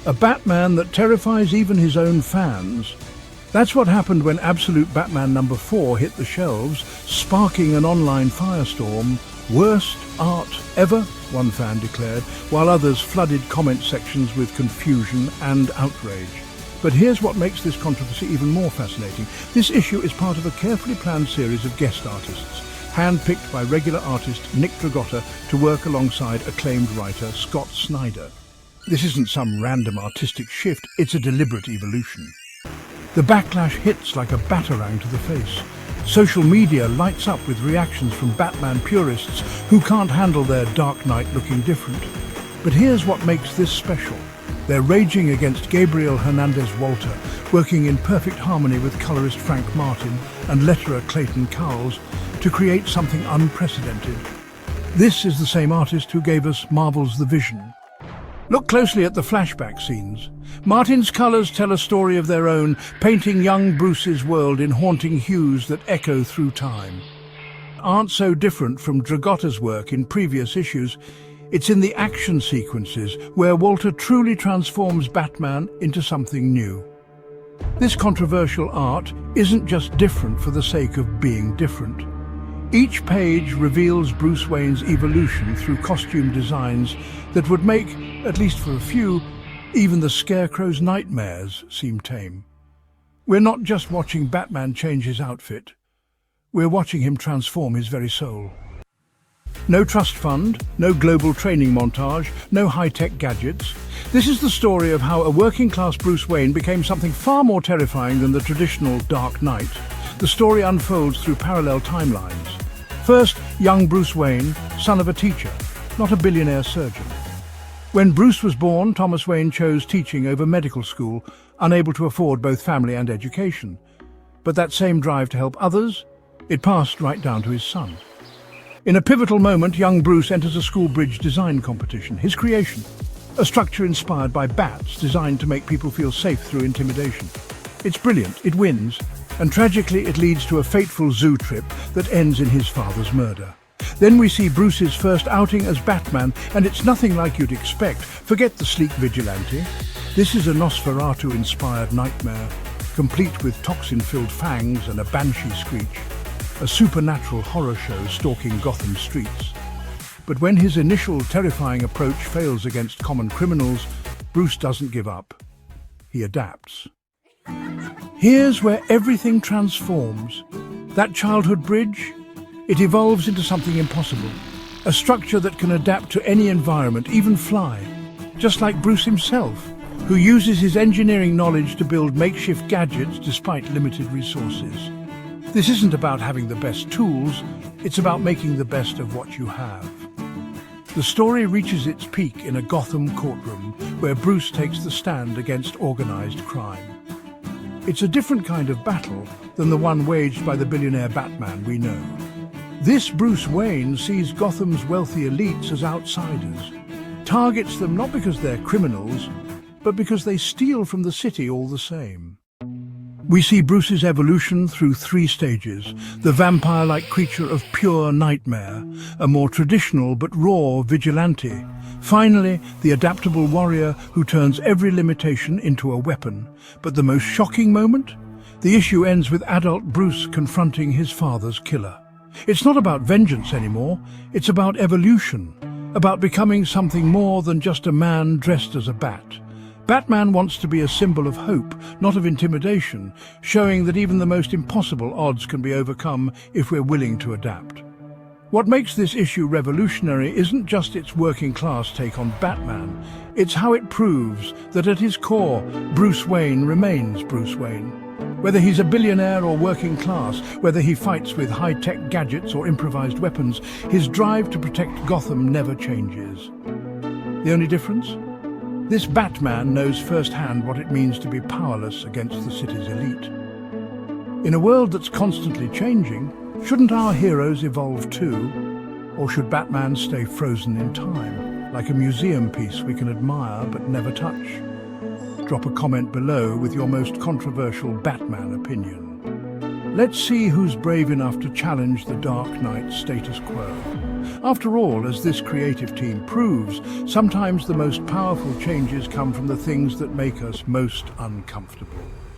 A Batman that terrifies even his own fans. That's what happened when Absolute Batman #4 hit the shelves, sparking an online firestorm. Worst art ever, one fan declared, while others flooded comment sections with confusion and outrage. But here's what makes this controversy even more fascinating. This issue is part of a carefully planned series of guest artists, handpicked by regular artist Nick Dragotta to work alongside acclaimed writer Scott Snyder. This isn't some random artistic shift, it's a deliberate evolution. The backlash hits like a batarang to the face. Social media lights up with reactions from Batman purists who can't handle their Dark Knight looking different. But here's what makes this special. They're raging against Gabriel Hernandez Walta, working in perfect harmony with colorist Frank Martin and letterer Clayton Cowles to create something unprecedented. This is the same artist who gave us Marvel's The Vision. Look closely at the flashback scenes. Martin's colors tell a story of their own, painting young Bruce's world in haunting hues that echo through time. Aren't so different from Dragotta's work in previous issues. It's in the action sequences where Walta truly transforms Batman into something new. This controversial art isn't just different for the sake of being different. Each page reveals Bruce Wayne's evolution through costume designs that would make, at least for a few, even the Scarecrow's nightmares seem tame. We're not just watching Batman change his outfit, we're watching him transform his very soul. No trust fund, no global training montage, no high-tech gadgets. This is the story of how a working-class Bruce Wayne became something far more terrifying than the traditional Dark Knight. The story unfolds through parallel timelines. First, young Bruce Wayne, son of a teacher, not a billionaire surgeon. When Bruce was born, Thomas Wayne chose teaching over medical school, unable to afford both family and education. But that same drive to help others, it passed right down to his son. In a pivotal moment, young Bruce enters a school bridge design competition, his creation. A structure inspired by bats, designed to make people feel safe through intimidation. It's brilliant, it wins, and tragically it leads to a fateful zoo trip that ends in his father's murder. Then we see Bruce's first outing as Batman, and it's nothing like you'd expect. Forget the sleek vigilante. This is a Nosferatu-inspired nightmare, complete with toxin-filled fangs and a banshee screech. A supernatural horror show stalking Gotham streets. But when his initial terrifying approach fails against common criminals, Bruce doesn't give up. He adapts. Here's where everything transforms. That childhood bridge, it evolves into something impossible. A structure that can adapt to any environment, even fly. Just like Bruce himself, who uses his engineering knowledge to build makeshift gadgets despite limited resources. This isn't about having the best tools, it's about making the best of what you have. The story reaches its peak in a Gotham courtroom where Bruce takes the stand against organized crime. It's a different kind of battle than the one waged by the billionaire Batman we know. This Bruce Wayne sees Gotham's wealthy elites as outsiders, targets them not because they're criminals, but because they steal from the city all the same. We see Bruce's evolution through 3 stages: the vampire-like creature of pure nightmare, a more traditional but raw vigilante. Finally, the adaptable warrior who turns every limitation into a weapon. But the most shocking moment? The issue ends with adult Bruce confronting his father's killer. It's not about vengeance anymore, it's about evolution, about becoming something more than just a man dressed as a bat. Batman wants to be a symbol of hope, not of intimidation, showing that even the most impossible odds can be overcome if we're willing to adapt. What makes this issue revolutionary isn't just its working-class take on Batman, it's how it proves that at his core, Bruce Wayne remains Bruce Wayne. Whether he's a billionaire or working class, whether he fights with high-tech gadgets or improvised weapons, his drive to protect Gotham never changes. The only difference? This Batman knows firsthand what it means to be powerless against the city's elite. In a world that's constantly changing, shouldn't our heroes evolve too? Or should Batman stay frozen in time, like a museum piece we can admire but never touch? Drop a comment below with your most controversial Batman opinion. Let's see who's brave enough to challenge the Dark Knight's status quo. After all, as this creative team proves, sometimes the most powerful changes come from the things that make us most uncomfortable.